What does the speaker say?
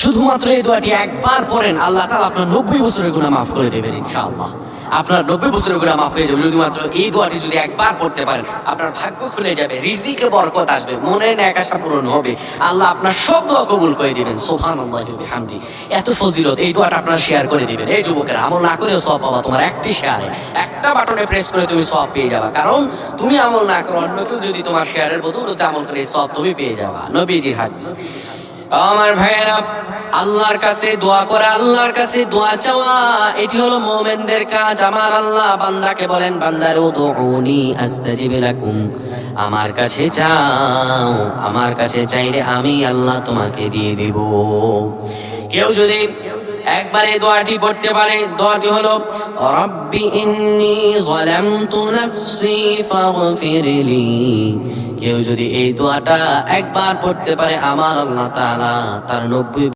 শুধুমাত্র এই দোয়াটি একবার পড়েন, আল্লাহ তাআলা আপনার 90 বছরের গুনাহ মাফ করে দেবেন ইনশাআল্লাহ। আপনার 90 বছরের গুনাহ মাফ হয়ে যাবে শুধুমাত্র এই দোয়াটি যদি একবার পড়তে পারেন। আপনার ভাগ্য খুলে যাবে, রিজিকে বরকত আসবে, মনের ন্যাক আশা পূরণ হবে, আল্লাহ আপনার সব দোয়া কবুল করে দিবেন। সুবহানাল্লাহি ওয়া বিহামদি। এত ফজিলত, এই দোয়াটা আপনারা শেয়ার করে দিবেন। এই যুবকেরা, আমল না করেও সওয়াব পাবা তোমার একটি শেয়ারে, একটা বাটনে প্রেস করে তুমি সওয়াব পেয়ে যাবা। কারণ তুমি আমল না করো, অন্য কেউ যদি তোমার শেয়ারের বদৌলতে আমল করে, এই সওয়াব তুমি পেয়ে যাবা। নবীজির হাদিস। আমার ভাইয়েরা, আল্লাহর কাছে দোয়া করা, আল্লাহর কাছে দোয়া চাওয়া, এটি হলো মুমিনদের কাজ। আমার আল্লাহ বান্দাকে বলেন, বান্দার উদউনি আস্তাজিব লাকুম, আমার কাছে চাও, আমার কাছে চাইলে আমি আল্লাহ তোমাকে দিয়ে দেব। কেউ যদি একবার এই দোয়াটি পড়তে পারে, দোয়াটি হলো রব্বি ইন্নী যালামতু নাফসি ফাগফিরলি। কেউ যদি এই দোয়াটা একবার পড়তে পারে, আমার আল্লাহ তাআলা তার 90